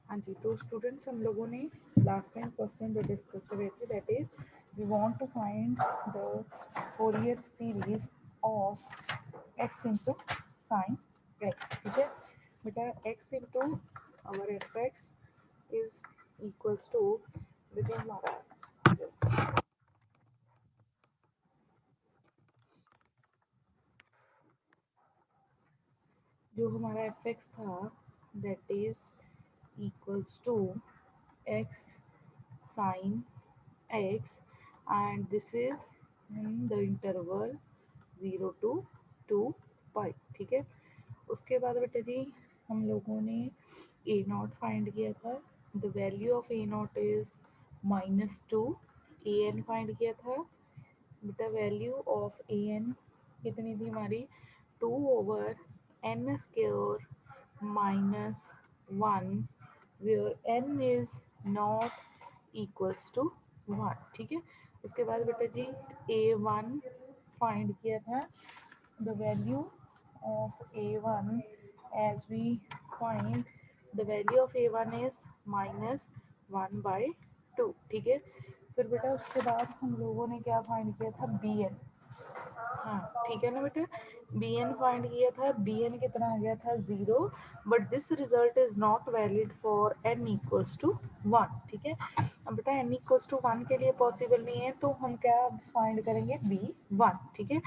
हाँ जी, तो स्टूडेंट्स हम लोगों ने लास्ट टाइम क्वेश्चन जो डिस्कस कर रहे थे that is we want to find the Fourier series of x into sine x. ठीक है बेटा, x into our f x is equals to देखिए हमारा जो हमारा एफ एक्स था that is equals to x sine x and this is in the interval 0 to 2 pi. ठीक है, उसके बाद बेटा जी हम लोगों ने ए नॉट फाइंड किया था। The value of a naught is -2। A n find किया था बेटा। वैल्यू ऑफ ए एन कितनी थी हमारी 2/n² -1 where n is not equals to 1। ठीक है, उसके बाद बेटा जी a1 फाइंड किया था। The value of a1 as we find the value of a1 is -1/2। ठीक है, फिर बेटा उसके बाद हम लोगों ने क्या फाइंड किया था बी एन। हाँ ठीक है ना बेटा, बी एन फाइंड किया था। बी एन कितना आ गया था 0, but this result is not valid for n equals to 1। ठीक है, अब बेटा एन इक्वल्स टू 1 के लिए पॉसिबल नहीं है तो हम क्या फाइंड करेंगे बी वन। ठीक है,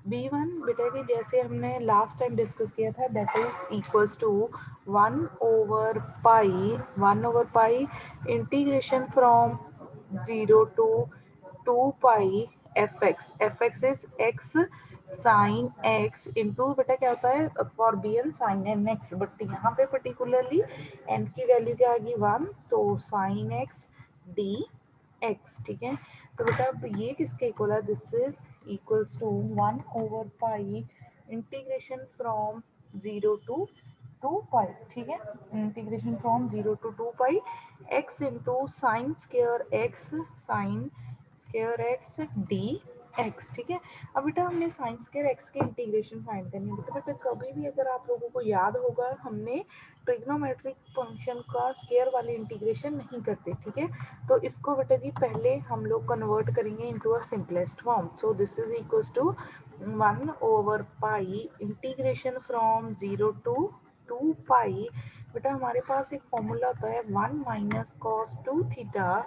बी वन बेटा कि जैसे हमने लास्ट टाइम डिस्कस किया था दैट इज इक्वल्स टू 1/पाई integration from 0 to 2 pi F x is X sine X into बेटा क्या होता है for B N sine N X, but यहाँ पे पर्टिकुलरली एन की वैल्यू क्या आ गई 1 तो साइन एक्स डी एक्स। ठीक है, तो बेटा अब ये किसके इक्वल है दिस इज इक्वल्स टू 1/पाई इंटीग्रेशन फ्रॉम 0 to 2 पाई। ठीक है, integration from 0 to 2 pi X into sine square X sine square X D x. ठीक है, अब बेटा हमने साइन स्केयर एक्स की इंटीग्रेशन फाइंड करनी है। बेटा कभी भी अगर आप लोगों को याद होगा हमने ट्रिग्नोमेट्रिक फंक्शन का स्केयर वाली इंटीग्रेशन नहीं करते। ठीक है, तो इसको बेटा जी पहले हम लोग कन्वर्ट करेंगे into a simplest form. So this is equals to 1/पाई इंटीग्रेशन फ्रॉम 0 to 2 पाई। बेटा हमारे पास एक फॉर्मूला होता है 1 - cos 2 theta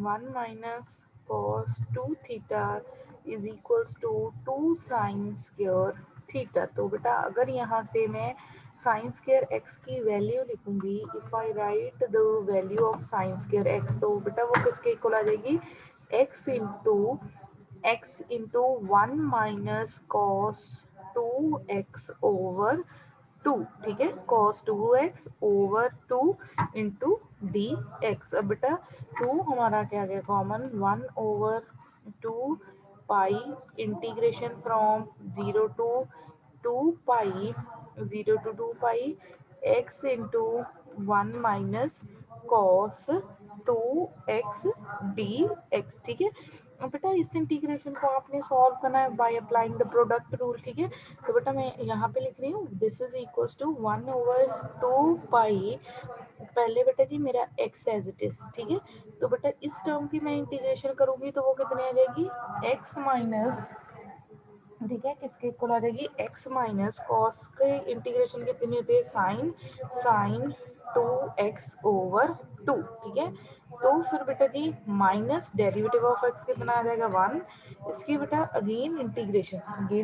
1 - cos 2 theta is equals to 2 sin square theta. तो बेटा अगर यहाँ से मैं साइन स्क्वायर एक्स की वैल्यू लिखूंगी, if I write the value of sine square x तो बेटा वो किसके इक्वल आ जाएगी x इंटू 1 - cos 2x/2। ठीक है, cos 2x/2 into D X. अब बेटा 2 हमारा क्या गया common 1/2 integration from 0 to 2 pi X into 1 - cos 2x D x. ठीक है, अब बेटा इस इंटीग्रेशन को आपने सॉल्व करना है by applying the product rule. ठीक है, तो बेटा मैं यहाँ पे लिख रही हूँ दिस इज इक्वल्स टू 1/2 पाई पहले बेटा जी मेरा एक्स एज इट इज। ठीक है, तो बेटा इस टर्म की मैं इंटीग्रेशन करूंगी तो वो कितने आ जाएगी एक्स माइनस, ठीक है किसके इक्वल आ जाएगी एक्स माइनस कॉस के इंटीग्रेशन कितनी होती है साइन साइन 2x/2। ठीक है, तो फिर बेटा जी माइनस डेरिवेटिव ऑफ एक्स कितना आ जाएगा 1। इसकी बेटा अगेन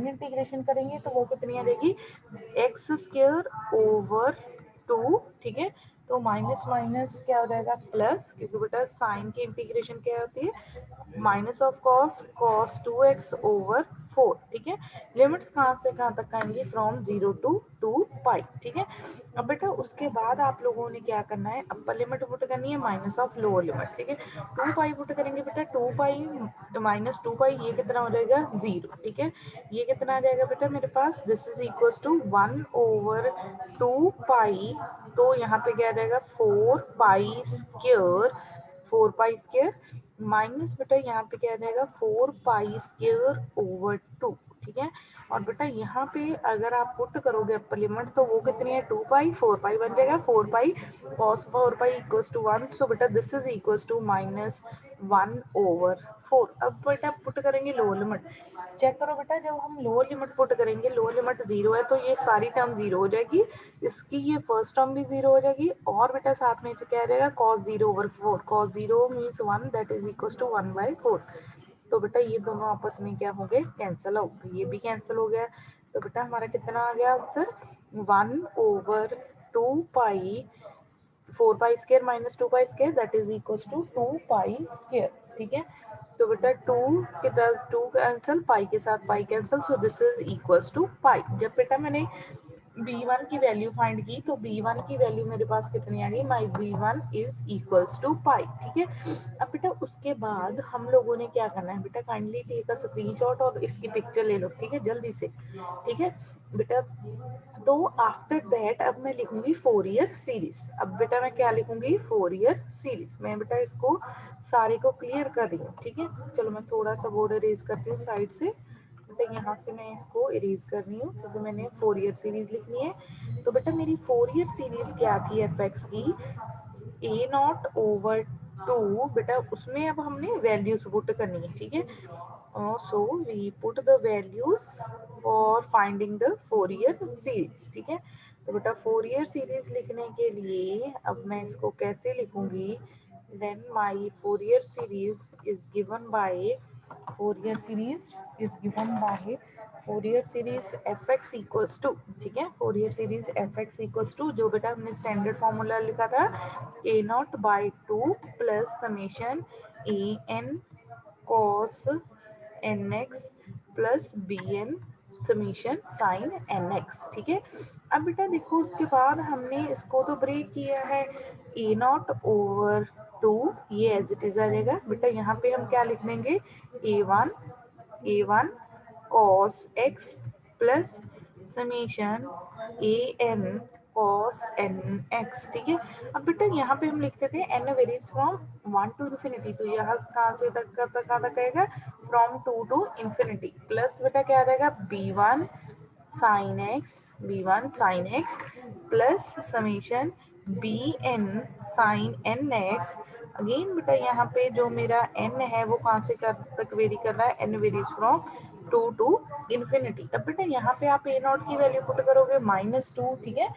इंटीग्रेशन करेंगे तो वो कितनी आ जाएगी x² / 2। ठीक है, तो माइनस माइनस क्या हो जाएगा प्लस, क्योंकि बेटा साइन की इंटीग्रेशन क्या होती है माइनस ऑफ कॉस 2x/4। ठीक है, लिमिट्स कहाँ से कहाँ तक आएंगी फ्रॉम 0 to 2 पाई। ठीक है, अब बेटा उसके बाद आप लोगों ने क्या करना है अपर लिमिट पुट करनी है माइनस ऑफ लोअर लिमिट। ठीक है, 2 पाई पुट करेंगे बेटा 2 पाई -2 पाई ये कितना हो जाएगा 0। ठीक है, ये कितना आ जाएगा बेटा मेरे पास दिस इज इक्वल्स टू 1/2 पाई। तो यहाँ पे क्या आ जाएगा 4 पाई स्क्वायर माइनस बेटा यहाँ पे क्या आ जाएगा 4 पाई स्क्वायर/2। ठीक है। और बेटा यहाँ पे अगर आप पुट करोगे अपर लिमिट तो वो कितनी है 2 पाई, 4 पाई बन जाएगा, 4 पाई cos 4 पाई इक्वल्स टू 1। सो बेटा दिस इज इक्वल्स टू -1/4। अब बेटा पुट करेंगे लोअर लिमिट, चेक करो बेटा जब हम लोअर लिमिट पुट करेंगे, लोअर लिमिट 0 है तो ये सारी टर्म 0 हो जाएगी, इसकी ये फर्स्ट टर्म भी 0 हो जाएगी, और बेटा साथ में क्या रहेगा cos 0/4, cos 0 means 1 that is equals to 1/4। तो बेटा ये दोनों आपस में क्या हो गए, कैंसिल हो गए, ये भी कैंसिल हो गया। तो बेटा हमारा कितना आ गया answer 1/2 pi 4 pi square minus 2 pi square that is equals to 2 pi square. ठीक है, तो बेटा 2 के साथ 2 कैंसिल, पाई के साथ pi cancel, so this is equals to pi. जब बेटा मैंने b1 की वैल्यू फाइंड की तो b1 की वैल्यू मेरे पास कितनी आ गई, माई b1 is equals to pi. ठीक है, अब बेटा उसके बाद हम लोगों ने क्या करना है बेटा, काइंडली टेक अ स्क्रीनशॉट और इसकी पिक्चर ले लो, ठीक है, जल्दी से। ठीक है बेटा, तो आफ्टर दैट अब मैं लिखूंगी फोरियर सीरीज। अब बेटा मैं क्या लिखूंगी, फोरियर सीरीज। मैं बेटा इसको सारे को क्लियर कर रही हूँ, ठीक है। चलो मैं थोड़ा सा बोर्ड इरेज करती हूँ साइड से, बेटा यहाँ से मैं इसको इरेज कर रही हूँ क्योंकि मैंने फोरियर सीरीज लिखनी है। तो बेटा मेरी फोरियर सीरीज क्या थी एफ एक्स की, a0/2। बेटा उसमें अब हमने वैल्यूज पुट करनी है, ठीक है। So we put the values for finding the Fourier series. ठीक है, तो बेटा फोरियर सीरीज लिखने के लिए अब मैं इसको कैसे लिखूंगी, then my Fourier series is given by, Fourier series is given by Fourier series F x equals to, ठीक है, Fourier series F x equals to, जो बेटा हमने स्टैंडर्ड फॉर्मूला लिखा था a0/2 plus summation A N cos N X plus B N summation sine N X. ठीक है, अब बेटा देखो उसके बाद हमने इसको तो ब्रेक किया है, a0/2 ये एज इट इज आ जाएगा। बेटा यहाँ पे हम क्या लिख लेंगे, a1 cos x plus summation A N cos N X. ठीक है, अब बेटा यहाँ पे हम लिखते थे n varies from 1 to infinity, तो यहाँ कहाँ से तक कहाँ तक आएगा, फ्रॉम 2 to infinity, प्लस बेटा क्या रहेगा b1 sin x plus summation b N sine N x. Again बेटा यहाँ पे जो मेरा n है वो कहाँ से तक वेरी कर रहा है, n varies from 2 to infinity। अब बेटा यहाँ पे आप a नॉट की वैल्यू पुट करोगे -2, ठीक है,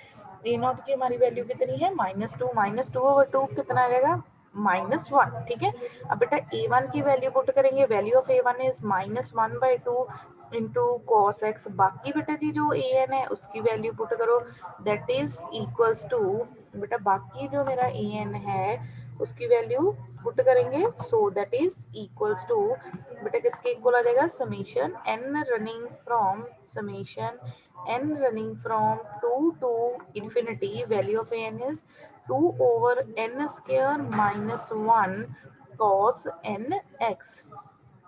a नॉट की हमारी वैल्यू कितनी है -2 कितना आ जाएगा -1। ठीक है, अब बेटा a1 की वैल्यू पुट करेंगे, value of a1 is -1/2 into cos x. बाकी बेटा जी जो ए एन है उसकी वैल्यू पुट करो, दैट इज इक्वल्स टू, बेटा बाकी जो मेरा ए एन है उसकी वैल्यू पुट करेंगे, so that is equals to, बेटा किसके इक्वल आ जाएगा, summation running from 2 to infinity, value of a n is 2/n² - 1 cos n x।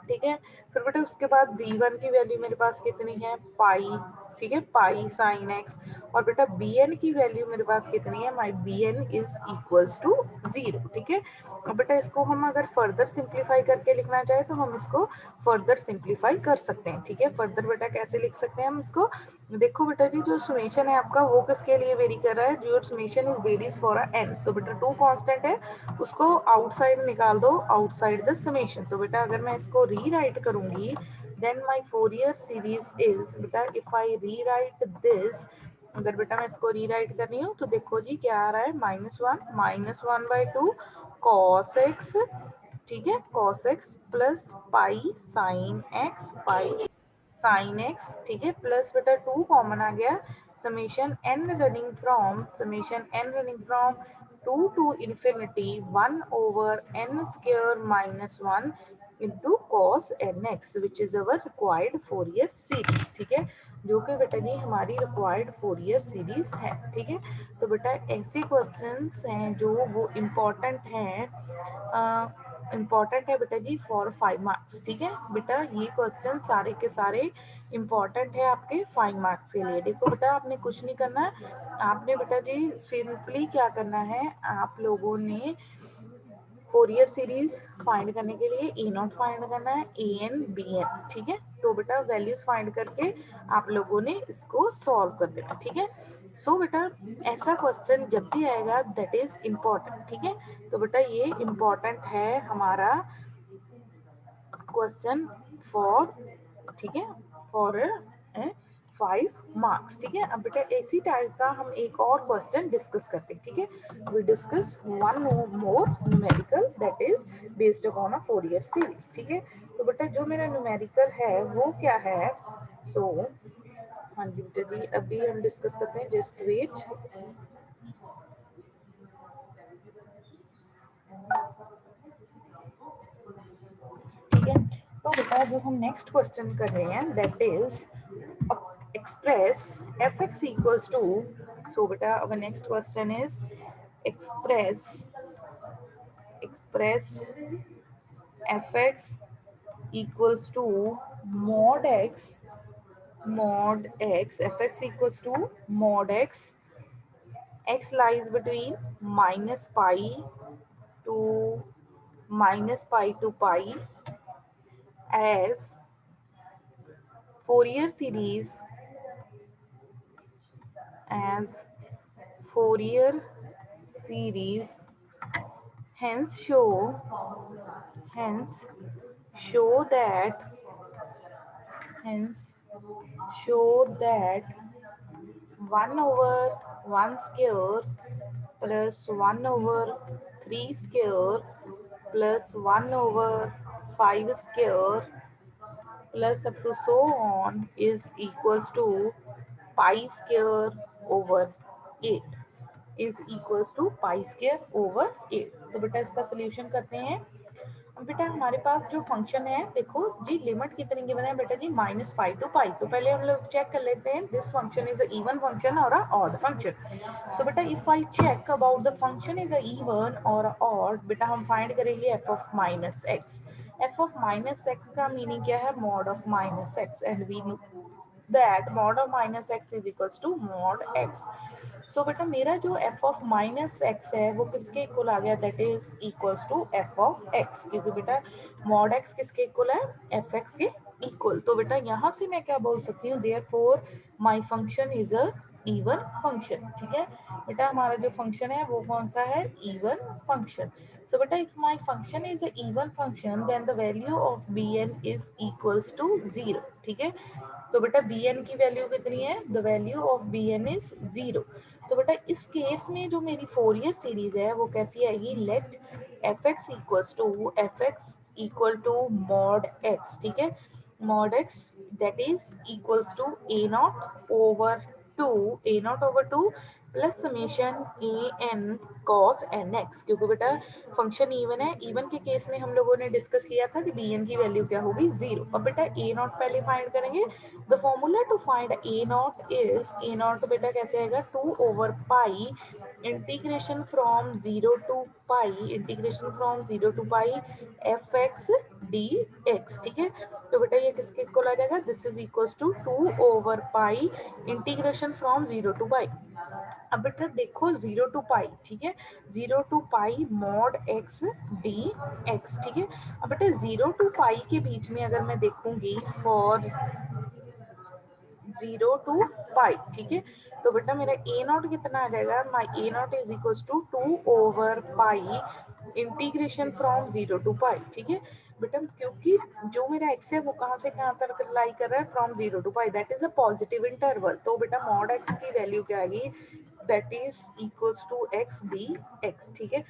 ठीक है, फिर बेटा उसके बाद b1 की वैल्यू मेरे पास कितनी है पाई, ठीक है, पाई साइन एक्स, और बेटा bn की वैल्यू मेरे पास कितनी है, माई bn इज इक्वल्स टू 0। ठीक है, अब बेटा इसको हम अगर फर्दर सिंप्लीफाई करके लिखना चाहे तो हम इसको फर्दर सिंप्लीफाई कर सकते हैं। ठीक है, फर्दर बेटा कैसे लिख सकते हैं हम इसको, देखो बेटा जी जो समेशन है आपका वो किसके लिए वेरी कर रहा है, जो summation is varies for a n, तो बेटा 2 कांस्टेंट है उसको आउटसाइड निकाल दो, आउटसाइड द समेशन। तो बेटा अगर मैं इसको रीराइट करूंगी, then my Fourier series is, बेटा इफ आई रीराइट दिस, अगर बेटा मैं इसको रीराइट कर रही हूँ तो देखो जी क्या आ रहा है, -1/2 cos x, ठीक है, cos x plus pi sine x, ठीक है, प्लस बेटा 2 कॉमन आ गया, summation n running from 2 to infinity 1/n² - 1 into cos nx which is our required Fourier series. ठीक है, जो कि बेटा जी हमारी रिक्वायर्ड फोरियर सीरीज है। ठीक है, तो बेटा ऐसे क्वेश्चंस हैं जो वो इम्पॉर्टेंट है बेटा जी फॉर 5 मार्क्स। ठीक है बेटा, ये क्वेश्चन सारे के सारे इम्पॉर्टेंट है आपके 5 मार्क्स के लिए। देखो बेटा आपने कुछ नहीं करना, आपने बेटा जी सिंपली क्या करना है, आप लोगों ने फोरियर सीरीज फाइंड करने के लिए ए नॉट फाइंड करना है, ए एन बी एन, ठीक है। तो बेटा वैल्यूज फाइंड करके आप लोगों ने इसको सॉल्व कर देना, ठीक है। सो बेटा ऐसा क्वेश्चन जब भी आएगा दैट इज इम्पोर्टेंट, ठीक है। तो बेटा ये इम्पोर्टेंट है हमारा क्वेश्चन फॉर, ठीक है, फॉर 5 मार्क्स, ठीक है। अब बेटा इसी टाइप का हम एक और क्वेश्चन डिस्कस करते हैं, ठीक है। We discuss one more numerical that is based upon a Fourier series, ठीक है। तो बेटा जो मेरा न्यूमेरिकल है वो क्या है, सो हाँ जी बेटा जी अभी हम डिस्कस करते हैं, जस्ट वेट, ठीक है। तो बेटा जो हम नेक्स्ट क्वेश्चन कर रहे हैं that is express fx equals to, so beta our next question is express fx equals to mod x fx equals to mod x lies between minus pi to pi as Fourier series as Fourier series hence show that hence show that 1 over 1 square plus 1 over 3 square plus 1 over 5 square plus up to so on is equals to pi square over 8 is equals to pi square over 8। तो बेटा इसका solution करते हैं। अब बेटा हमारे पास जो function है देखो जी, लिमिट कितनी गिवन है बेटा जी, -5 to पाई। तो पहले हम लोग चेक कर लेते हैं this function is a even function और अ ऑड फंक्शन। सो बेटा if I check about the function is a even और ऑड, बेटा हम फाइंड करेंगे F of minus x. F of minus X का मीनिंग क्या है, mod of minus X, and we know that mod of minus X is equals to mod X. So बेटा मेरा जो एफ ऑफ माइनस एक्स है वो किसके equal आ गया, that is equals to f of x, क्योंकि बेटा मॉड एक्स किसके इक्वल है, एफ एक्स के इक्वल। तो बेटा यहाँ से मैं क्या बोल सकती हूँ, therefore my function is a even function, ठीक है। बेटा हमारा जो फंक्शन है वो कौन सा है, इवन फंक्शन। सो बेटा if my function is a even function then the value of B N is equals to 0, ठीक है। तो बेटा बी एन की वैल्यू कितनी है, the value of B N is 0। तो बेटा इस केस में जो मेरी फोरियर सीरीज है वो कैसी आएगी, let f x equal to mod x, ठीक है। Mod x that is equals to a naught over two plus summation A N cos N x, क्योंकि बेटा फंक्शन इवन है, इवन के केस में हम लोगों ने डिस्कस किया था कि बी एन की वैल्यू क्या होगी, 0। अब बेटा ए नॉट पहले फाइंड करेंगे। The formula to find A naught is, A naught बेटा कैसे आएगा, 2 over pi integration from 0 to pi F X D x, ठीक है। तो बेटा ये किसके इक्वल आ जाएगा, this is equals to 2 over pi integration from 0 to pi. अब बेटा देखो 0 टू पाई, ठीक है, 0 to pi mod X D x, ठीक है। अब बेटा 0 टू पाई के बीच में अगर मैं देखूंगी फॉर 0 टू पाई, ठीक है, तो बेटा मेरा ए नॉट कितना आ जाएगा, my A naught is equal to 2 over pi integration from 0 to pi, ठीक है। बेटा क्योंकि जो मेरा एक्स है वो कहाँ से कहाँ तक लाई कर रहा है, from 0 to pi, that is a positive interval. तो बेटा मॉड एक्स की वैल्यू क्या आएगी, that is equals to x D x, ठीक है।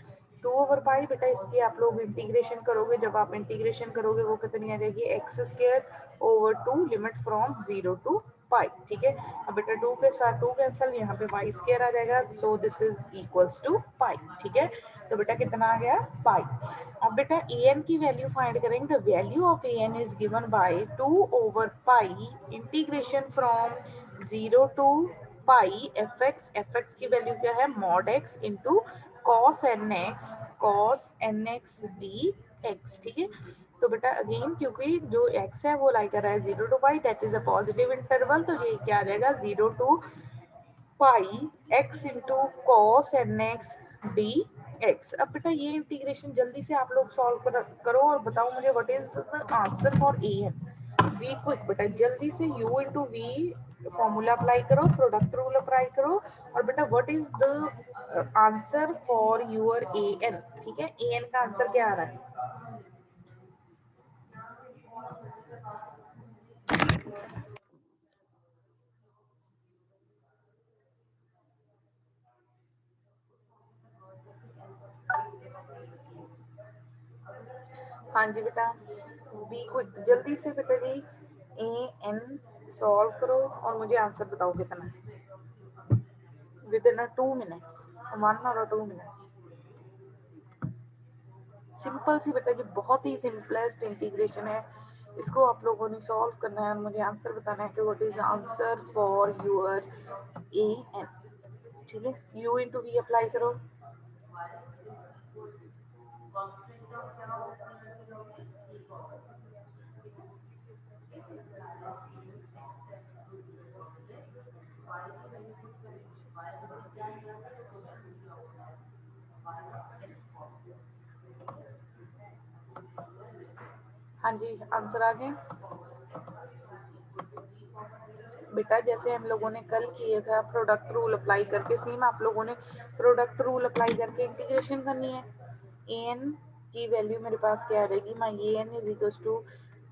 2 ओवर पाई बेटा इसकी आप लोग इंटीग्रेशन करोगे, जब आप इंटीग्रेशन करोगे वो कितनी आ जाएगी, X square over 2 limit from 0 to pi, ठीक है। अब बेटा 2 के साथ 2 कैंसल, यहाँ पे पाई स्क्वायर आ जाएगा, so this is equals to pi, ठीक है। तो बेटा कितना आ गया, पाई। अब बेटा ए एन की वैल्यू फाइंड करेंगे, the value of a n is given by 2 over pi integration from 0 to pi F x की वैल्यू क्या है, mod x into cos N x D x, ठीक है। तो बेटा अगेन क्योंकि जो x है वो लाई कर रहा है 0 to pi, that is a positive interval, तो ये क्या आ जाएगा, 0 to pi x into cos N x d x। अब बेटा ये इंटीग्रेशन जल्दी से आप लोग सॉल्व करो और बताओ मुझे what is the answer for a n. Be quick बेटा, जल्दी से u into v formula apply करो, प्रोडक्ट रूल अप्लाई करो, और बेटा what is the answer for your a n. ठीक है, ए एन का आंसर क्या आ रहा है? हाँ जी बेटा, बी क्विक, जल्दी से बेटा जी ए एन सॉल्व करो और मुझे आंसर बताओ कितना है विद इन 2 मिनट्स, 1 और 2 मिनट्स। सिंपल सी बेटा जी, बहुत ही सिंपलेस्ट इंटीग्रेशन है, इसको आप लोगों ने सॉल्व करना है और मुझे आंसर बताना है कि what is answer for your a n. ठीक है, यू इंटू वी अप्लाई करो। हाँ जी, आंसर आ गए बेटा। जैसे हम लोगों ने कल किया था प्रोडक्ट रूल अप्लाई करके, सेम आप लोगों ने प्रोडक्ट रूल अप्लाई करके इंटीग्रेशन करनी है। ए एन की वैल्यू मेरे पास क्या रहेगी, my a n is equal to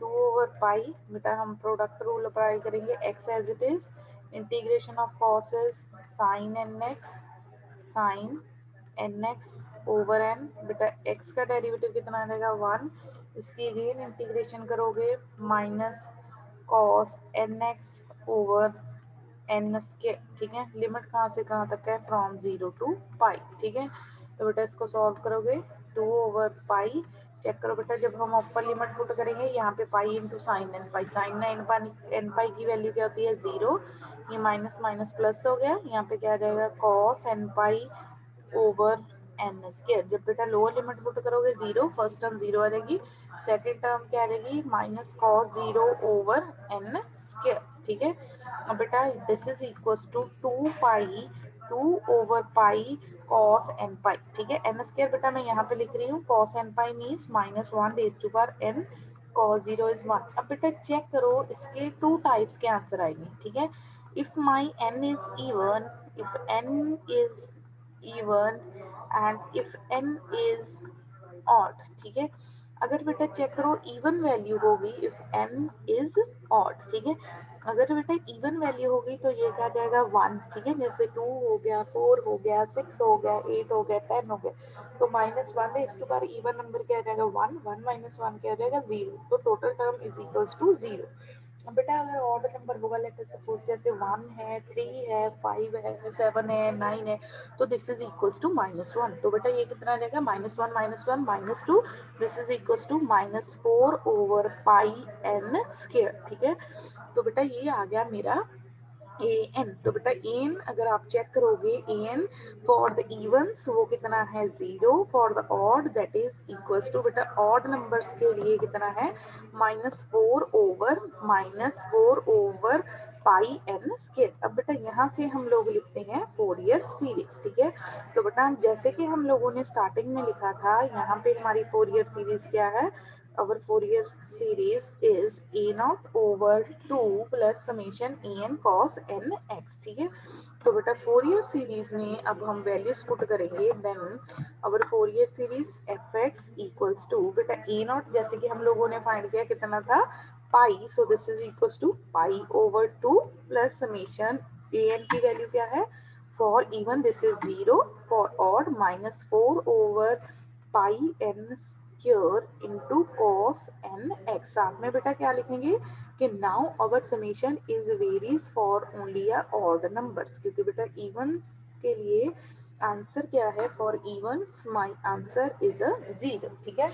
2/पाई। बेटा हम प्रोडक्ट रूल अप्लाई करेंगे, x as it is, integration of cos is sine N x, sine N x over n. बेटा एक्स का डेरिवेटिव कितना रहेगा 1, इसकी अगेन इंटीग्रेशन करोगे minus cos N x over N square. ठीक है, लिमिट कहाँ से कहाँ तक है, फ्रॉम 0 to पाई। ठीक है, तो बेटा इसको सॉल्व करोगे 2/पाई। चेक करो बेटा, जब हम अपर लिमिट पुट करेंगे यहाँ पे पाई इंटू साइन एन पाई, साइन एन पाई की वैल्यू क्या होती है 0, ये माइनस माइनस प्लस हो गया, यहाँ पे क्या आ जाएगा cos N pi over N square. जब बेटा लोअर लिमिट पुट करोगे 0, फर्स्ट टर्म 0 आ जाएगी, सेकेंड टर्म क्या रहेगी minus cos 0 over N square. ठीक है, अब बेटा this is equals to 2 pi 2/पाई कॉस एन पाई। ठीक है, एन स्क्वायर बेटा मैं यहाँ पे लिख रही हूँ, cos N pi means -1 raise to power n, cos 0 is 1। अब बेटा चेक करो, इसके 2 टाइप्स के आंसर आएंगे। ठीक है, if my n is even, if n is even and if n is odd. ठीक है, अगर बेटा चेक करो इवन वैल्यू होगी इफ n इज ऑड। ठीक है, अगर बेटा इवन वैल्यू होगी तो ये क्या जाएगा 1। ठीक है, जैसे 2 हो गया, 4 हो गया, 6 हो गया, 8 हो गया, 10 हो गया, तो -1 इस टू बार इवन नंबर क्या आ जाएगा 1, 1 माइनस 1 क्या आ जाएगा 0, तो total term is equals to 0। अब बेटा अगर ऑर्डर नंबर होगा, लेट अस सपोज जैसे 1 है, 3 है, 5 है, 7 है, 9 है, तो दिस इज इक्वल्स टू -1। तो बेटा ये कितना आ जाएगा -1 -2, दिस इज इक्वल्स टू -4/पाई n स्क्वायर। ठीक है, तो बेटा ये आ गया मेरा ए एन। तो बेटा ए एन अगर आप चेक करोगे, a n for the evens वो कितना है 0, for the odd that is equals to, बेटा ऑड नंबर्स के लिए कितना है -4/पाई n स्क्वायर। अब बेटा यहाँ से हम लोग लिखते हैं फोरियर सीरीज। ठीक है, तो बेटा जैसे कि हम लोगों ने स्टार्टिंग में लिखा था, यहाँ पे हमारी फोरियर सीरीज क्या है, our Fourier series is a naught over 2 plus summation a n cos n x। ठीक है, तो बेटा फोरियर सीरीज में अब हम वैल्यूज पुट करेंगे, then our Fourier series F x equals to, बेटा ए नॉट जैसे कि हम लोगों ने फाइंड किया कितना था pi, so this is equals to pi over 2 plus summation A N की वैल्यू क्या है, for even this is 0, for odd -4/पाई N square into cos N X. साथ में बेटा क्या लिखेंगे कि now our summation is varies for only a odd numbers, क्योंकि बेटा इवन के लिए आंसर क्या है, for even my answer is a 0। ठीक है,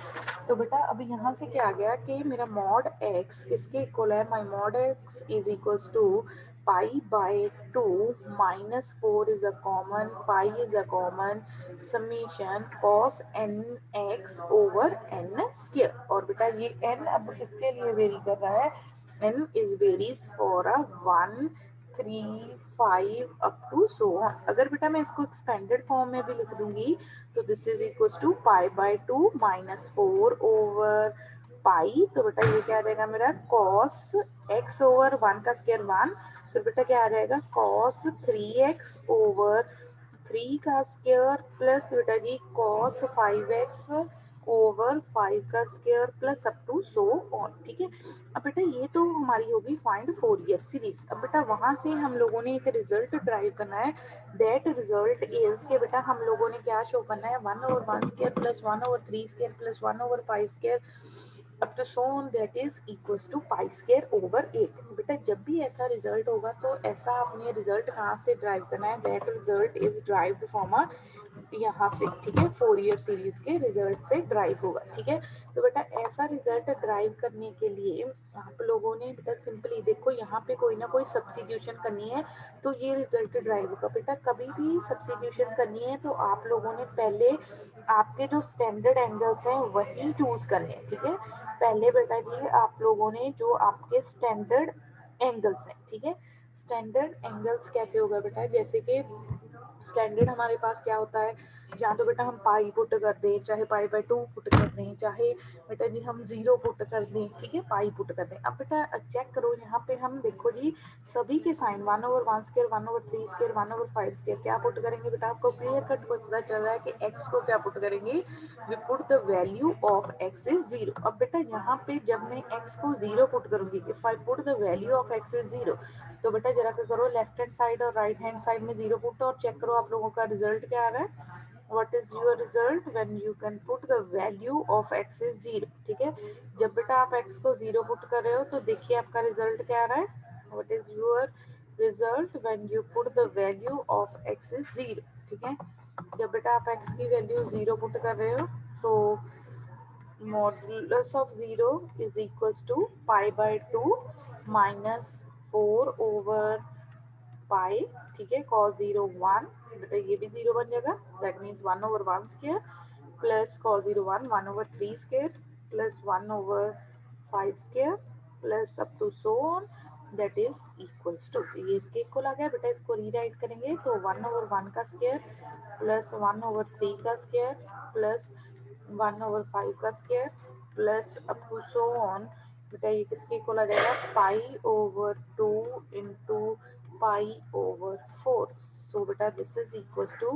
तो बेटा अब यहाँ से क्या आ गया कि मेरा मॉड एक्स किसके इक्वल है, my mod X is equals to पाई/2 -4 is a common, pi is a common, summation cos n x over n square। और बेटा ये n अब किसके लिए वेरी कर रहा है, n is varies for a 1, 3 5 up to so on. अगर बेटा मैं इसको एक्सपेंडेड फॉर्म में भी लिख दूंगी तो this is equal to pi by 2 minus 4 over pi. तो बेटा ये क्या आ जाएगा मेरा कॉस एक्स ओवर 1 का स्क्वायर 1, फिर बेटा क्या आ जाएगा कॉस 3x ओवर 3 का स्क्वायर प्लस बेटा जी कॉस 5x ओवर 5 का square plus up to so on. ठीक है, अब बेटा ये तो हमारी होगी फाइंड फोरियर सीरीज। अब बेटा वहां से हम लोगों ने एक रिजल्ट ड्राइव करना है, दैट रिजल्ट इज के बेटा हम लोगों ने क्या शो करना है 1 over 1 square plus 1 over 3 square plus 1 over 5 square अब तो so on that is equals to pi square over 8। बेटा जब भी ऐसा रिजल्ट होगा तो ऐसा आपने रिजल्ट कहाँ से ड्राइव करना है, that result is derived from a यहाँ से। ठीक है, फोरियर सीरीज के रिजल्ट से ड्राइव होगा। ठीक है, तो बेटा ऐसा रिजल्ट ड्राइव करने के लिए आप लोगों ने बेटा सिंपली देखो यहाँ पे कोई ना कोई सब्स्टिट्यूशन करनी है तो ये रिजल्ट ड्राइव होगा। बेटा कभी भी सब्स्टिट्यूशन करनी है तो आप लोगों ने पहले आपके जो स्टैंडर्ड एंगल्स हैं वही चूज करने हैं। ठीक है, पहले बेटा जी आप लोगों ने जो आपके स्टैंडर्ड एंगल्स हैं, ठीक है, स्टैंडर्ड एंगल्स कैसे होगा बेटा, जैसे कि स्टैंडर्ड हमारे पास क्या होता है, जहाँ तो बेटा हम पाई पुट कर दें, चाहे पाई बाय 2 पुट कर दें, चाहे बेटा जी हम 0 पुट कर दें। ठीक है, पाई पुट कर दें। अब बेटा चेक करो यहाँ पे हम देखो जी सभी के sign 1 over 1 square 1 over 3 square 1 over 5 square क्या पुट करेंगे बेटा, आपको क्लियर कट पता चल रहा है कि x को क्या पुट करेंगे, we put the value of x is 0। अब बेटा यहाँ पे जब मैं x को 0 पुट करूंगी, if I put the value of x is 0, तो बेटा जरा क्या करो लेफ्ट हैंड साइड और राइट हैंड साइड में 0 पुट और चेक करो आप लोगों का रिजल्ट क्या आ रहा है। what is your result when you can put the value of x is 0। ठीक है, जब बेटा आप x को 0 पुट कर रहे हो तो देखिए आपका रिजल्ट क्या आ रहा है, what is your result when you put the value of x is 0। ठीक है, जब बेटा आप x की वैल्यू 0 पुट कर रहे हो तो modulus of 0 is equals to pi by 2 minus 4 over pi. ठीक है, cos 0 1, बेटा ये भी 0 बन जाएगा, that means 1 over 1 square plus cos 0 1 1 over 3 square plus 1 over 5 square plus up to so on that is equals to, ये इसके equal आ गया। बेटा इसको रीराइट करेंगे तो 1 ओवर 1 का स्क्वायर प्लस 1 ओवर 3 का स्क्वायर प्लस 1 ओवर 5 का square plus up to so on, बेटा ये किसके इक्वल आ जाएगा, pi over 2 into pi over 4। So बेटा this is equal to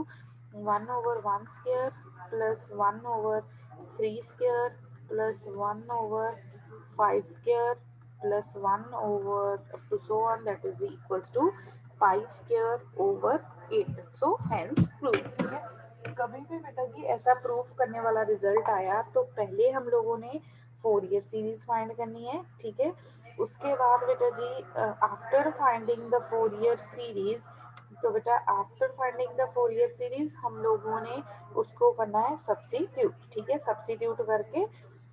1 over 1 square plus 1 over 3 square plus 1 over 5 square plus 1 over up to so on that is equal to pi square over 8। So hence prove. कभी भी बेटा जी ऐसा proof करने वाला result आया तो पहले हम लोगों ने फोरियर सीरीज फाइंड करनी है। ठीक है, उसके बाद बेटा जी after finding the Fourier series, तो बेटा after finding the Fourier series हम लोगों ने उसको करना है सब्स्टिट्यूट। ठीक है, सब्स्टिट्यूट करके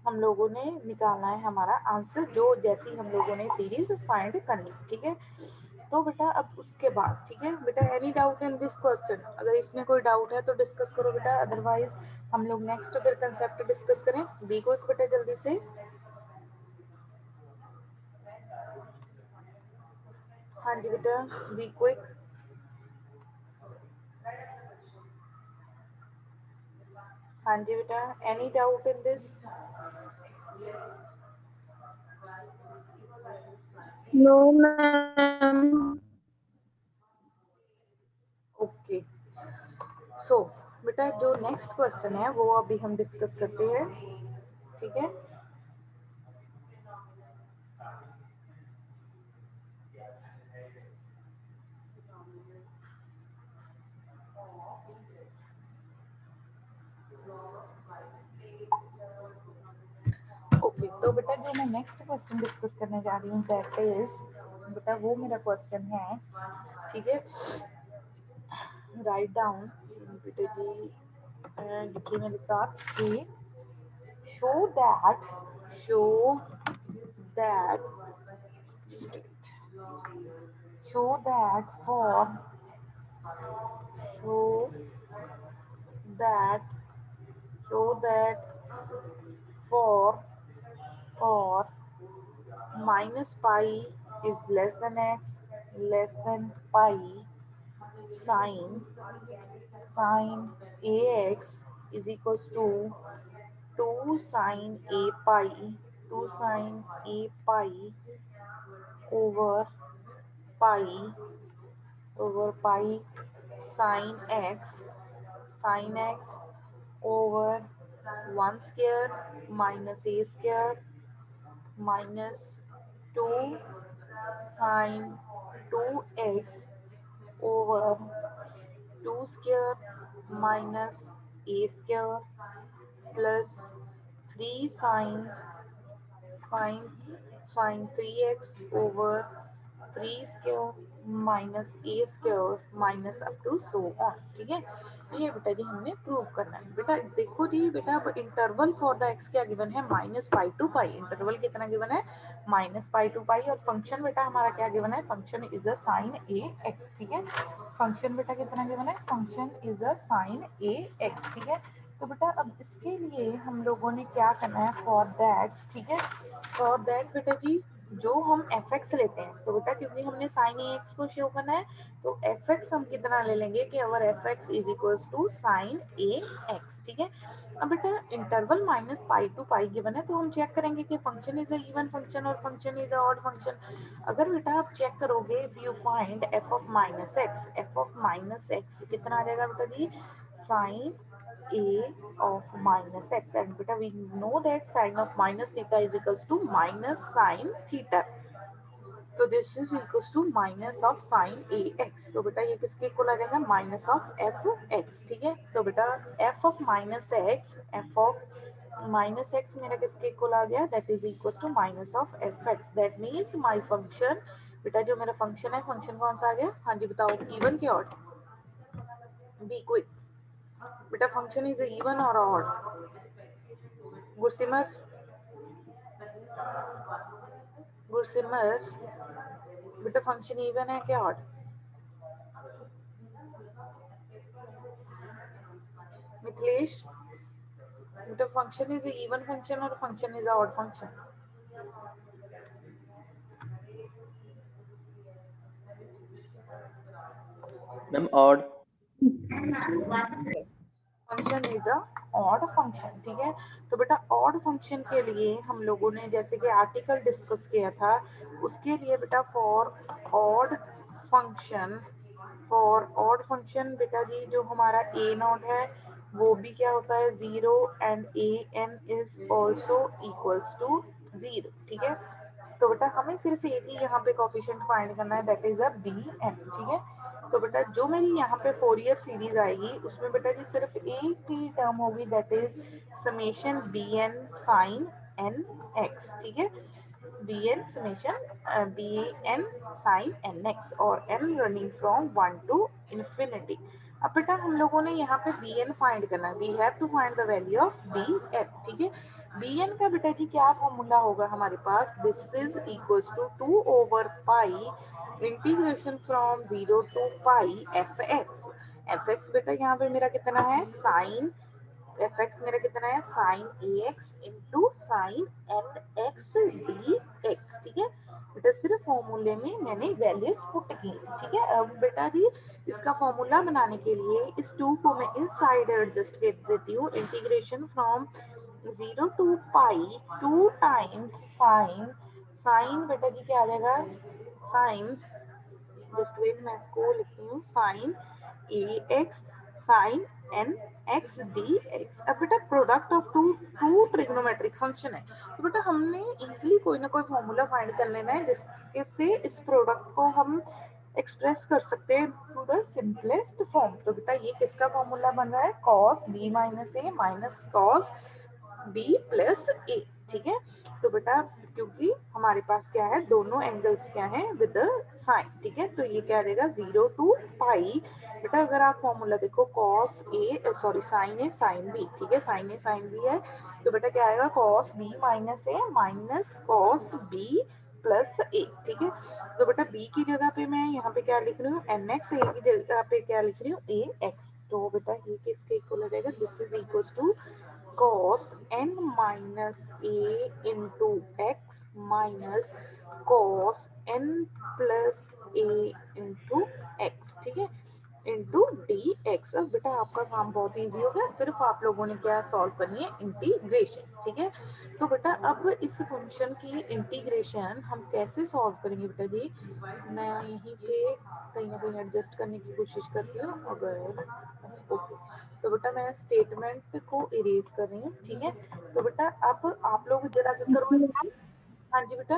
हम लोगों ने निकालना है हमारा आंसर जो जैसी हम लोगों ने सीरीज फाइंड करनी। ठीक है, तो बेटा अब उसके बाद ठीक है बेटा, any doubt in this question, अगर इसमें कोई डाउट है तो डिस्कस करो बेटा, अदरवाइज हम लोग नेक्स्ट फिर कंसेप्ट डिस्कस करें। बी क्विक बेटा जल्दी से। हाँ जी बेटा बी क्विक। हाँ जी बेटा, any doubt in this. No ma'am. Okay, so बेटा जो नेक्स्ट क्वेश्चन है वो अभी हम डिस्कस करते हैं। ठीक है, ओके तो बेटा जो मैं नेक्स्ट क्वेश्चन डिस्कस करने जा रही हूँ दैट इज, बेटा वो मेरा क्वेश्चन है। ठीक है, राइट डाउन बेटा जी लिखिए मेरे साथ कि show that, show that, show that for, show that, show that for minus pi is less than x less than pi sine A x is equals to 2 sin a pi 2 sin a pi over pi pi sin x over 1 square minus a square minus 2 sin 2x over 2 square minus a square plus 3 sin sin 3x over 3 square minus a square minus up to so on. ठीक है, ये बेटा जी हमने prove करना है। बेटा देखो जी बेटा, अब इंटरवल फॉर द एक्स क्या गिवन है, minus pi to pi. Interval कितना गिवन है, माइनस पाई टू पाई। और फंक्शन बेटा हमारा क्या गिवन है, function is a sine A x. ठीक है, फंक्शन बेटा कितना गिवन है, function is a sine A x. ठीक है, तो बेटा अब इसके लिए हम लोगों ने क्या करना है, फॉर दैट, ठीक है, फॉर दैट बेटा जी जो हम एफ एक्स लेते हैं, तो बेटा क्योंकि हमने साइन ए एक्स को शो करना है, तो एफ एक्स हम कितना ले लेंगे कि our F x is equals to sine A x. ठीक है, अब बेटा interval minus pi to pi given है, तो हम चेक करेंगे कि function is a even function और function is a odd function. अगर बेटा आप चेक करोगे, if you find F of minus X कितना आ जाएगा बेटा जी, sine a of minus x, and beta we know that sine of minus theta is equals to minus sine theta, तो this is equals to minus of sine A x. तो बेटा ये किसके इक्वल आ जाएगा, माइनस ऑफ एफ एक्स। ठीक है, तो बेटा f of minus x, F of minus x मेरा किसके इक्वल आ गया, that is equals to minus of f x. That means my function, बेटा जो मेरा फंक्शन है, फंक्शन कौन सा आ गया, हाँ जी बताओ, इवन के ऑड, बी क्विक बेटा, फंक्शन इज इवन और ऑड, गुरसिमर गुरसिमर बेटा फंक्शन इवन है क्या ऑड, मिथिलेश बेटा फंक्शन इज इवन फंक्शन और function is odd function, ma'am odd. Function is a odd function. ठीक है, तो बेटा ऑड फंक्शन के लिए हम लोगों ने जैसे कि आर्टिकल डिस्कस किया था, उसके लिए बेटा odd function for odd function बेटा जी जो हमारा ए नॉट है वो भी क्या होता है, zero, and a n is also equals to zero. ठीक है, तो बेटा हमें सिर्फ एक ही यहाँ पे कोफिशिएंट फाइंड करना है, that is a b n. ठीक है, तो बेटा जो मेरी यहाँ पे फोरियर सीरीज आएगी उसमें बेटा जी सिर्फ एक ही टर्म होगी, that is summation B N sine N X. ठीक है, B N summation B N sine N X और N running from 1 to infinity। अब बेटा हम लोगों ने यहाँ पे बी एन फाइंड करना है, we have to find the value of B n. ठीक है, बी एन का बेटा जी क्या फॉर्मूला होगा हमारे पास, दिस इज इक्वल्स टू 2/पाई integration from 0 to pi F X बेटा यहाँ पे मेरा कितना है, साइन एफ एक्स मेरा कितना है, साइन ए X into sine N x D x. ठीक है बेटा, सिर्फ फॉर्मूले में मैंने वैल्यूज पुट की। ठीक है, अब बेटा जी इसका फॉर्मूला बनाने के लिए इस टू को मैं इस साइड एडजस्ट कर देती हूँ, integration from 0 to pi 2 times sine, sine बेटा जी क्या आ जाएगा, साइन, जस्ट वेट मैं इसको लिखती हूँ, साइन ए X sine N x D X. अब बेटा product of two two trigonometric function है, तो बेटा हमने इजीली कोई ना कोई फॉर्मूला फाइंड कर लेना है जिससे इस प्रोडक्ट को हम एक्सप्रेस कर सकते हैं टू द सिंपलेस्ट फॉर्म। तो बेटा ये किसका फॉर्मूला बन रहा है, कॉस बी माइनस ए माइनस कॉस बी प्लस ए। ठीक है, तो बेटा क्योंकि हमारे पास क्या है, दोनों एंगल्स क्या है विद साइन। ठीक है, तो ये क्या रहेगा 0 to पाई, बेटा अगर आप फॉर्मूला देखो cos A sorry sine A sine b, ठीक है साइन ए साइन बी है, तो बेटा क्या आएगा, कॉस बी माइनस ए माइनस कॉस बी प्लस ए। ठीक है, तो बेटा बी की जगह पे मैं यहाँ पे क्या लिख रही हूँ, एन एक्स, ए की जगह पे क्या लिख रही हूँ, ए एक्स। तो बेटा ये किसके इक्वल हो जाएगा, this is equals to cos n minus a into x minus cos n plus A into x, ठीक है, इंटू डी एक्स। अब बेटा आपका काम बहुत ईजी हो गया, सिर्फ आप लोगों ने क्या सॉल्व करनी है, इंटीग्रेशन, ठीक है। तो बेटा अब इस फंक्शन की इंटीग्रेशन हम कैसे सॉल्व करेंगे बेटा जी, मैं यहीं पे कहीं ना कहीं एडजस्ट करने की कोशिश करती हूँ। अगर ओके, तो बेटा मैं स्टेटमेंट को इरेज कर रही हूँ, ठीक है। तो बेटा अब आप लोग जरा करो इसको। हाँ जी बेटा,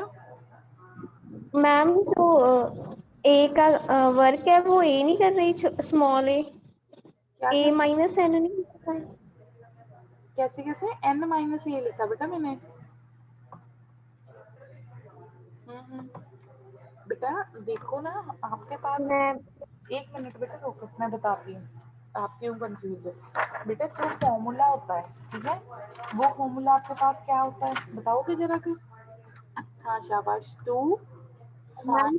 मैम तो ए का वर्क है वो ए नहीं कर रही, स्मॉल क्या ए क्या माइनस एन नहीं होता है। कैसे कैसे एन माइनस ए लिखा बेटा मैंने। बेटा देखो ना, आपके पास मैं एक मिनट बेटा रुको, मैं बताती हूँ आप क्यों कंफ्यूज है। बेटा जो फॉर्मूला होता है, ठीक है, वो फॉर्मूला आपके पास क्या होता है बताओगे जरा कि। हाँ शाबाश, टू मैम साइन।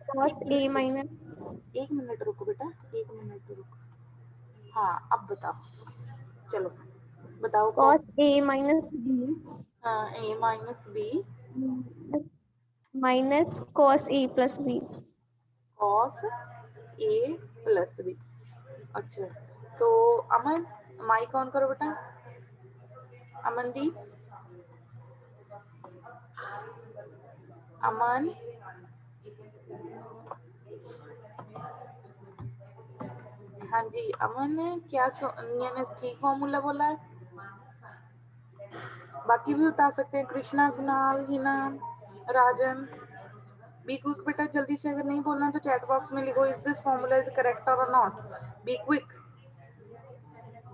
कॉस एक ए मिनट माइनस रुको, एक मिनट रुको बेटा, एक मिनट रुको। हाँ अब बताओ, चलो बताओ को। कॉस ए माइनस बी हाँ ए minus B minus cos A plus B. Cos A plus B. अच्छा, तो अमन माइक ऑन करो बेटा, अमनदीप, अमन, हाँ जी अमन, क्या ने ठीक फॉर्मूला बोला है? बाकी भी बता सकते हैं, कृष्णा, कुणाल, हिना, राजन। बी क्विक बेटा, जल्दी से, अगर नहीं बोलना तो चैट बॉक्स में लिखो, is this formula is correct और नॉट। बी क्विक,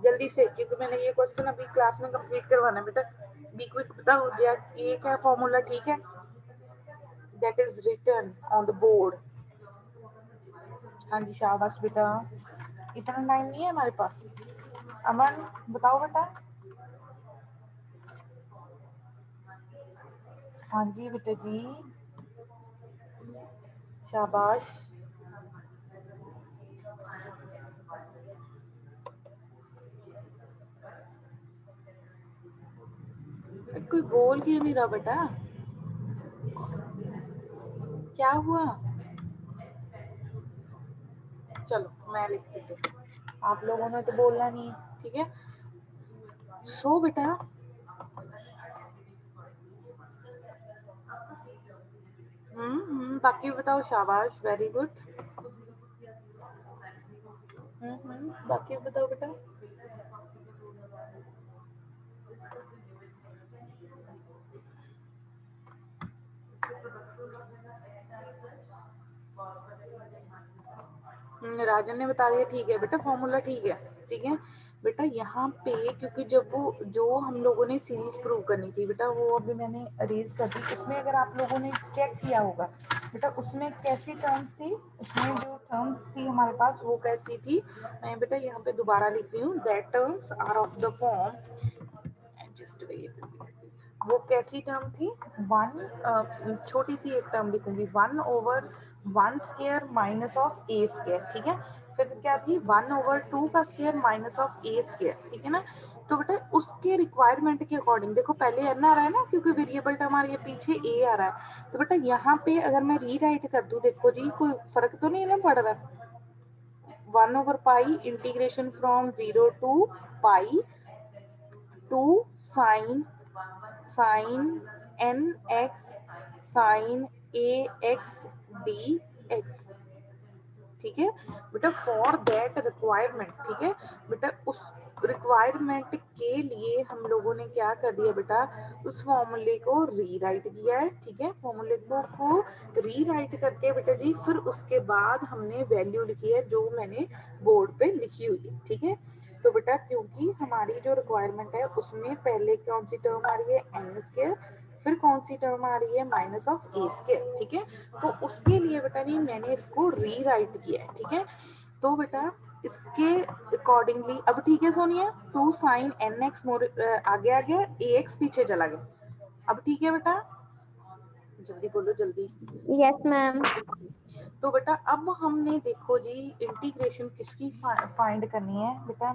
जल्दी से, क्योंकि मैंने ये क्वेश्चन अभी क्लास में कंप्लीट करवाना है बेटा। बी क्विक बताओ, ये क्या फॉर्मूला ठीक है, that is written on the board. हाँ जी शाबाश बेटा, इतना टाइम नहीं है हमारे पास। अमन बताओ बेटा। हाँ जी बेटा जी, शाबाश। कोई बोल क्यों नहीं रहा बेटा, क्या हुआ? चलो मैं लिख देती हूँ, आप लोगों ने तो बोलना नहीं है, ठीक है। सो बेटा बाकी बताओ, शाबाश, वेरी गुड। बाकी बताओ बेटा। राजन ने बता दिया, ठीक है बेटा, फॉर्मूला ठीक है, ठीक है बेटा। यहाँ पे क्योंकि जब वो जो हम लोगों ने सीरीज प्रूव करनी थी बेटा, वो अभी मैंने अरेज कर दी, उसमें अगर आप लोगों ने चेक किया होगा बेटा, उसमें कैसी टर्म्स थी, उसमें जो टर्म थी हमारे पास वो कैसी थी, मैं बेटा यहाँ पे दोबारा लिख रही हूँ, that terms are of the form, just wait, वो कैसी टर्म थी, वन, छोटी सी एक टर्म लिखूंगी, one over one square minus of A square, ठीक है। फिर क्या थी, वन ओवर टू का square minus of A square, ठीक है ना। तो बेटा उसके रिक्वायरमेंट के अकॉर्डिंग देखो, पहले एन आ रहा है ना, क्योंकि वेरिएबल टर्म आ रही है, पीछे ए आ रहा है, तो बेटा यहाँ पे अगर मैं रीराइट कर दूं, देखो जी कोई फर्क तो नहीं ना पड़ रहा। One over pi integration from zero to pi two sine sine N x sine A x D x, ठीक है बेटा, फॉर दैट रिक्वायरमेंट, ठीक है बेटा। उस रिक्वायरमेंट के लिए हम लोगों ने क्या कर दिया बेटा, उस फॉर्मूले को रीराइट किया है, ठीक है। फॉर्मूले को रीराइट करके बेटा जी, फिर उसके बाद हमने वैल्यू लिखी है जो मैंने बोर्ड पे लिखी हुई है, ठीक है। तो बेटा क्योंकि हमारी जो रिक्वायरमेंट है उसमें पहले कौन सी टर्म आ रही है, एन स्क्वायर, फिर कौन सी टर्म आ रही है, माइनस ऑफ ए स्क्वायर, ठीक है। तो उसके लिए बेटा नहीं मैंने इसको रीराइट किया है, ठीक है। तो बेटा इसके अकॉर्डिंगली अब ठीक है Sonia, two sine N X more आगे आ गया, ए एक्स पीछे चला गया, अब ठीक है बेटा, जल्दी बोलो जल्दी। Yes ma'am. तो बेटा अब हमने देखो जी इंटीग्रेशन किसकी फाइंड करनी है बेटा,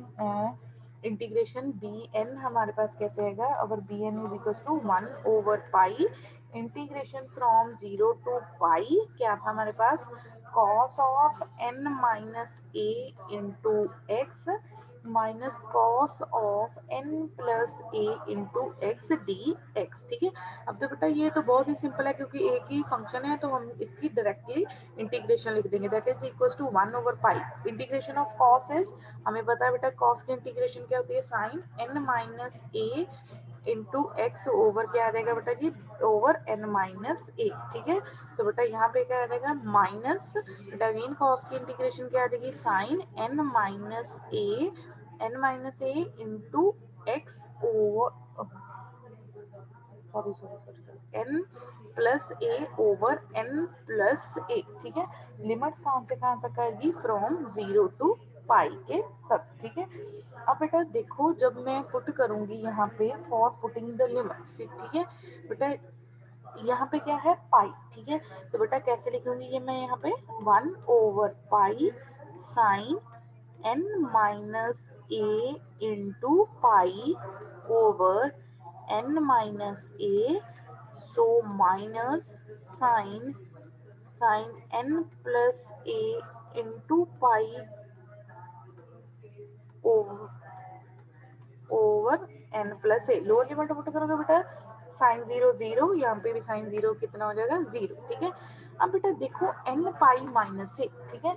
इंटीग्रेशन बी एन हमारे पास कैसे आएगा, अगर B N is equal to one over pi integration from zero to pi, क्या था हमारे पास, cos of n minus a into x minus cos of n plus a into X D x. ठीक है, अब तो बेटा ये तो बहुत ही सिंपल है क्योंकि एक ही फंक्शन है तो हम इसकी डायरेक्टली इंटीग्रेशन लिख देंगे, दैट इज इक्वल टू 1/पाई इंटीग्रेशन ऑफ कॉस इज, हमें पता है बेटा कॉस की इंटीग्रेशन क्या होती है, sine n minus a into x over क्या आ जाएगा बेटा जी, ओवर n माइनस a। ठीक है, तो बेटा यहाँ पे क्या आ जाएगा माइनस, बेटा अगेन कॉस की इंटीग्रेशन क्या आ जाएगी, sine n minus a into x over, sorry n plus a over n plus a। ठीक है, लिमिट्स कहाँ से कहाँ तक आएगी, फ्रॉम 0 टू पाई के तक। ठीक है, अब बेटा देखो जब मैं पुट करूंगी यहाँ पे फॉर पुटिंग द लिमिट्स, ठीक है बेटा यहाँ पे क्या है पाई। ठीक है, तो बेटा कैसे लिखूंगी ये मैं यहाँ पे 1/पाई sine n minus a into pi over n minus a, so minus sine n plus a into pi over n plus A. Lower limit put करोगे बेटा साइन 0 0, यहाँ पे भी साइन 0 कितना हो जाएगा 0। ठीक है, अब बेटा देखो n पाई माइनस ए, ठीक है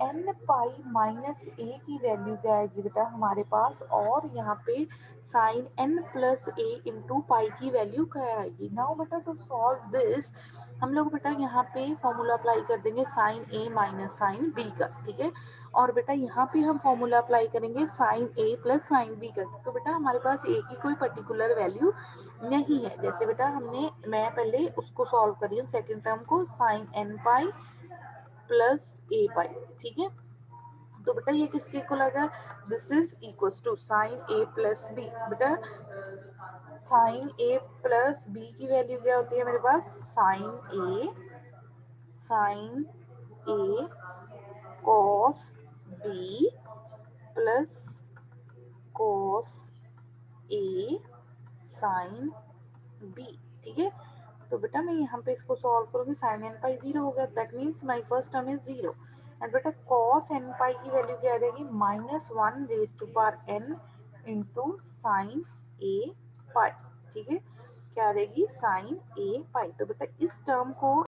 n पाई माइनस ए की वैल्यू क्या आएगी बेटा हमारे पास, और यहाँ पे साइन n प्लस ए इंटू पाई की वैल्यू क्या आएगी। नाउ बेटा टू सॉल्व दिस हम लोग बेटा यहाँ पे फॉर्मूला अप्लाई कर देंगे साइन ए माइनस साइन बी का। ठीक है, और बेटा यहाँ पे हम फॉर्मूला अप्लाई करेंगे sign a plus sine B का, तो बेटा हमारे पास ए की कोई पर्टिकुलर वैल्यू नहीं है। जैसे बेटा मैं पहले उसको सॉल्व कर रही हूँ सेकेंड टर्म को, sine n pi plus a pi. ठीक है, तो बेटा ये किसके इक्वल आ गया, this is equal to sine a plus b. बेटा साइन ए प्लस बी की वैल्यू क्या होती है मेरे पास, sine a cos b plus cos a sine b. ठीक है, तो बेटा मैं यहाँ पे इसको सॉल्व करूंगी, साइन एन पाई 0 हो गया, that means my first term is 0, and बेटा कॉस एन पाई की वैल्यू क्या आ जाएगी, -1 raise to power n into sine A pi. ठीक है, क्या आ जाएगी साइन ए पाई। तो बेटा इस टर्म को